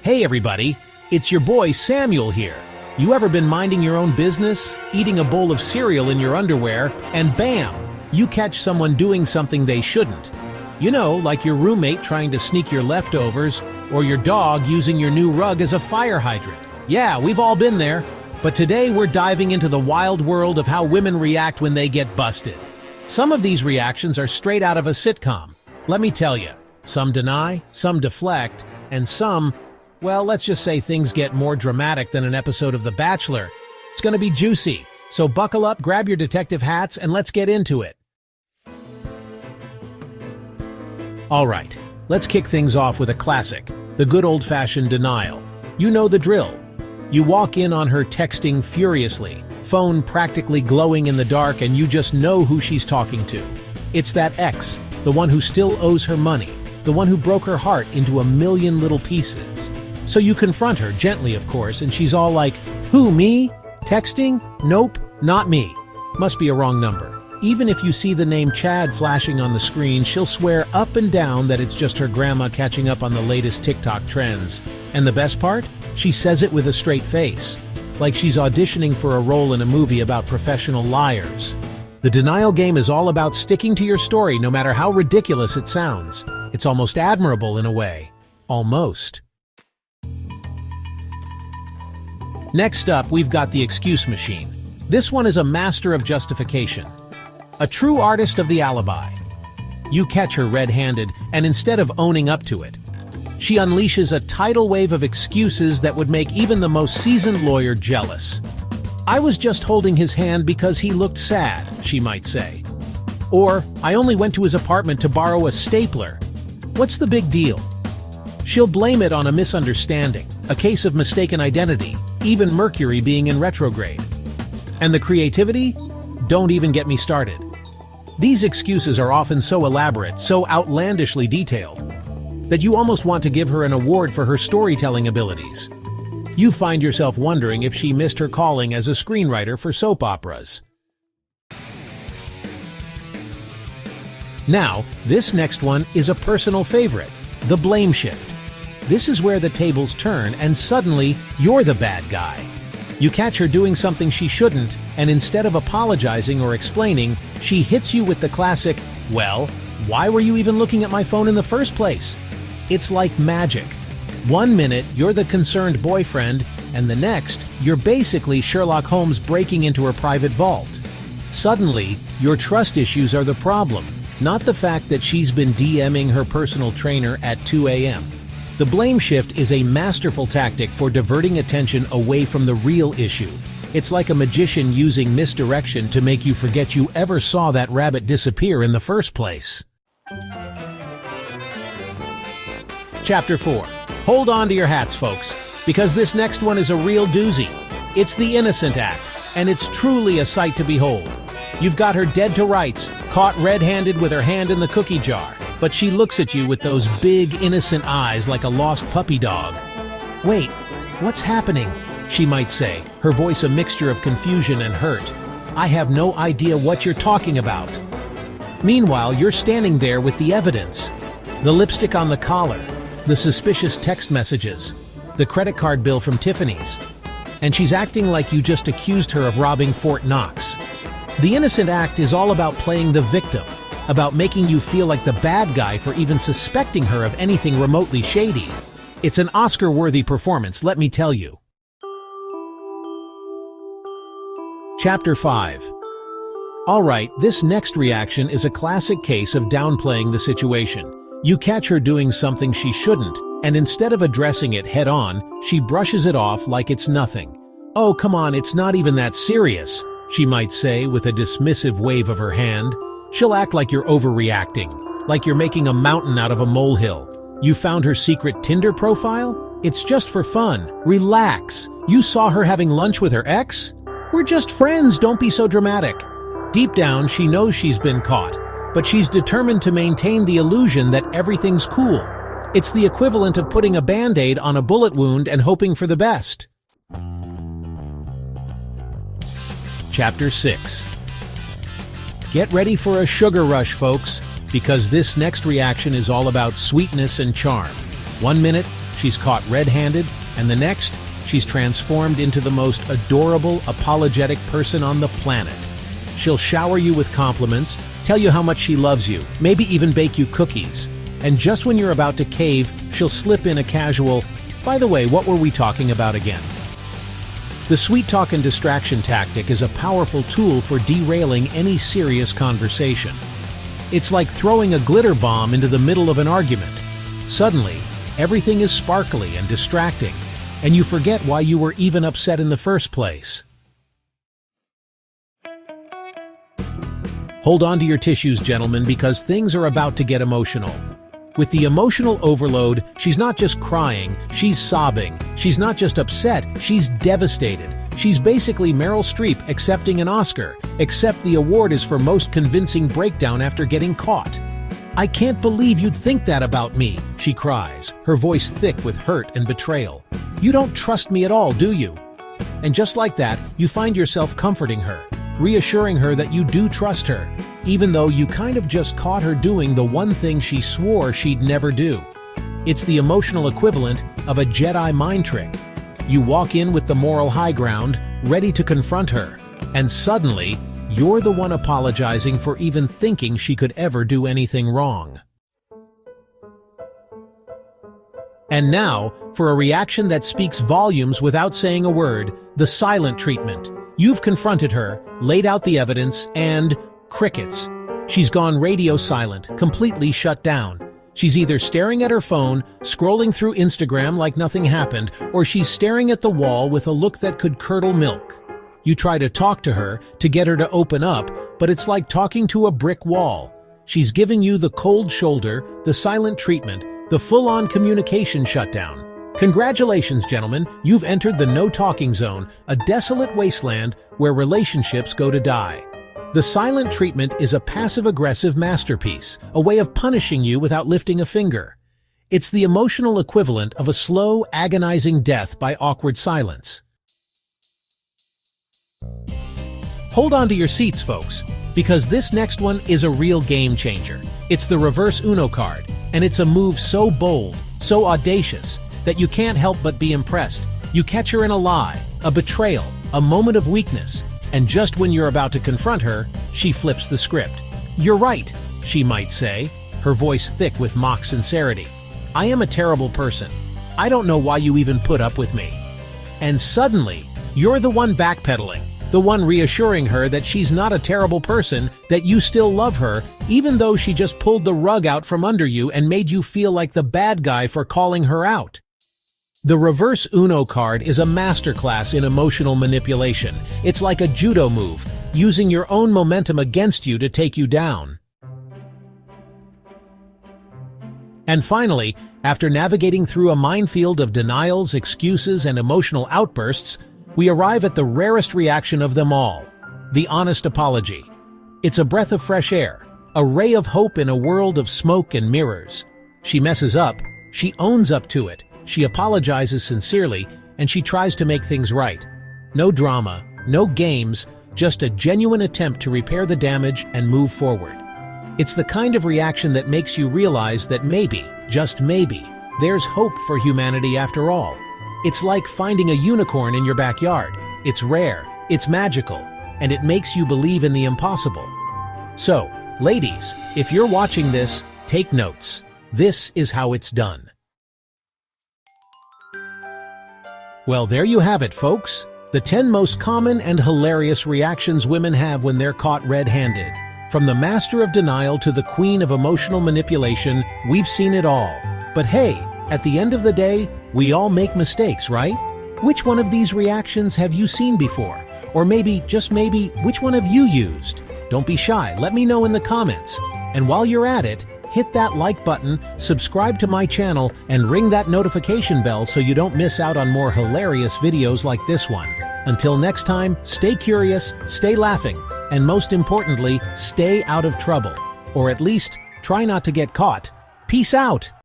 Hey everybody, it's your boy Samuel here. You ever been minding your own business, eating a bowl of cereal in your underwear, and bam, you catch someone doing something they shouldn't? You know, like your roommate trying to sneak your leftovers, or your dog using your new rug as a fire hydrant. Yeah, we've all been there. But today we're diving into the wild world of how women react when they get busted. Some of these reactions are straight out of a sitcom. Let me tell you, some deny, some deflect, and some, well, let's just say things get more dramatic than an episode of The Bachelor. It's gonna be juicy, so buckle up, grab your detective hats, and let's get into it. Alright, let's kick things off with a classic, the good old-fashioned denial. You know the drill. You walk in on her texting furiously, phone practically glowing in the dark, and you just know who she's talking to. It's that ex, the one who still owes her money, the one who broke her heart into a million little pieces. So you confront her, gently of course, and she's all like, "Who, me? Texting? Nope, not me. Must be a wrong number." Even if you see the name Chad flashing on the screen, she'll swear up and down that it's just her grandma catching up on the latest TikTok trends. And the best part? She says it with a straight face, like she's auditioning for a role in a movie about professional liars. The denial game is all about sticking to your story no matter how ridiculous it sounds. It's almost admirable in a way. Almost. Next up, we've got the excuse machine. This one is a master of justification. A true artist of the alibi. You catch her red-handed, and instead of owning up to it, she unleashes a tidal wave of excuses that would make even the most seasoned lawyer jealous. "I was just holding his hand because he looked sad," she might say. Or, "I only went to his apartment to borrow a stapler. What's the big deal?" She'll blame it on a misunderstanding, a case of mistaken identity, even Mercury being in retrograde. And the creativity? Don't even get me started. These excuses are often so elaborate, so outlandishly detailed, that you almost want to give her an award for her storytelling abilities. You find yourself wondering if she missed her calling as a screenwriter for soap operas. Now, this next one is a personal favorite, the blame shift. This is where the tables turn and suddenly you're the bad guy. You catch her doing something she shouldn't, and instead of apologizing or explaining, she hits you with the classic, "Well, why were you even looking at my phone in the first place?" It's like magic. One minute, you're the concerned boyfriend, and the next, you're basically Sherlock Holmes breaking into her private vault. Suddenly, your trust issues are the problem, not the fact that she's been DMing her personal trainer at 2 a.m. The blame shift is a masterful tactic for diverting attention away from the real issue. It's like a magician using misdirection to make you forget you ever saw that rabbit disappear in the first place. Chapter 4. Hold on to your hats, folks, because this next one is a real doozy. It's the innocent act, and it's truly a sight to behold. You've got her dead to rights, caught red-handed with her hand in the cookie jar, but she looks at you with those big, innocent eyes like a lost puppy dog. "Wait, what's happening?" she might say, her voice a mixture of confusion and hurt. "I have no idea what you're talking about." Meanwhile, you're standing there with the evidence. The lipstick on the collar, the suspicious text messages, the credit card bill from Tiffany's. And she's acting like you just accused her of robbing Fort Knox. The innocent act is all about playing the victim, about making you feel like the bad guy for even suspecting her of anything remotely shady. It's an Oscar-worthy performance, let me tell you. Chapter 5. Alright, this next reaction is a classic case of downplaying the situation. You catch her doing something she shouldn't, and instead of addressing it head-on, she brushes it off like it's nothing. "Oh, come on, it's not even that serious," she might say with a dismissive wave of her hand. She'll act like you're overreacting, like you're making a mountain out of a molehill. You found her secret Tinder profile? It's just for fun. Relax. You saw her having lunch with her ex? We're just friends, don't be so dramatic. Deep down, she knows she's been caught, but she's determined to maintain the illusion that everything's cool. It's the equivalent of putting a Band-Aid on a bullet wound and hoping for the best. Chapter 6. Get ready for a sugar rush, folks, because this next reaction is all about sweetness and charm. One minute, she's caught red-handed, and the next, she's transformed into the most adorable, apologetic person on the planet. She'll shower you with compliments, tell you how much she loves you, maybe even bake you cookies. And just when you're about to cave, she'll slip in a casual, "By the way, what were we talking about again?" The sweet talk and distraction tactic is a powerful tool for derailing any serious conversation. It's like throwing a glitter bomb into the middle of an argument. Suddenly, everything is sparkly and distracting, and you forget why you were even upset in the first place. Hold on to your tissues, gentlemen, because things are about to get emotional. With the emotional overload, she's not just crying, she's sobbing. She's not just upset, she's devastated. She's basically Meryl Streep accepting an Oscar, except the award is for most convincing breakdown after getting caught. "I can't believe you'd think that about me," she cries, her voice thick with hurt and betrayal. "You don't trust me at all, do you?" And just like that, you find yourself comforting her, reassuring her that you do trust her, even though you kind of just caught her doing the one thing she swore she'd never do. It's the emotional equivalent of a Jedi mind trick. You walk in with the moral high ground, ready to confront her, and suddenly, you're the one apologizing for even thinking she could ever do anything wrong. And now, for a reaction that speaks volumes without saying a word, the silent treatment. You've confronted her, laid out the evidence, and crickets. She's gone radio silent, completely shut down. She's either staring at her phone, scrolling through Instagram like nothing happened, or she's staring at the wall with a look that could curdle milk. You try to talk to her, to get her to open up, but it's like talking to a brick wall. She's giving you the cold shoulder, the silent treatment, the full-on communication shutdown. Congratulations, gentlemen, you've entered the no-talking zone, a desolate wasteland where relationships go to die. The silent treatment is a passive-aggressive masterpiece, a way of punishing you without lifting a finger. It's the emotional equivalent of a slow, agonizing death by awkward silence. Hold on to your seats, folks, because this next one is a real game changer. It's the reverse Uno card, and it's a move so bold, so audacious, that you can't help but be impressed. You catch her in a lie, a betrayal, a moment of weakness, and just when you're about to confront her, she flips the script. "You're right," she might say, her voice thick with mock sincerity. "I am a terrible person. I don't know why you even put up with me." And suddenly, you're the one backpedaling, the one reassuring her that she's not a terrible person, that you still love her, even though she just pulled the rug out from under you and made you feel like the bad guy for calling her out. The reverse Uno card is a masterclass in emotional manipulation. It's like a judo move, using your own momentum against you to take you down. And finally, after navigating through a minefield of denials, excuses, and emotional outbursts, we arrive at the rarest reaction of them all, the honest apology. It's a breath of fresh air, a ray of hope in a world of smoke and mirrors. She messes up, she owns up to it, she apologizes sincerely, and she tries to make things right. No drama, no games, just a genuine attempt to repair the damage and move forward. It's the kind of reaction that makes you realize that maybe, just maybe, there's hope for humanity after all. It's like finding a unicorn in your backyard. It's rare, it's magical, and it makes you believe in the impossible. So, ladies, if you're watching this, take notes. This is how it's done. Well, there you have it, folks. The 10 most common and hilarious reactions women have when they're caught red-handed. From the master of denial to the queen of emotional manipulation, we've seen it all. But hey, at the end of the day, we all make mistakes, right? Which one of these reactions have you seen before? Or maybe, just maybe, which one have you used? Don't be shy, let me know in the comments. And while you're at it, hit that like button, subscribe to my channel, and ring that notification bell so you don't miss out on more hilarious videos like this one. Until next time, stay curious, stay laughing, and most importantly, stay out of trouble. Or at least, try not to get caught. Peace out!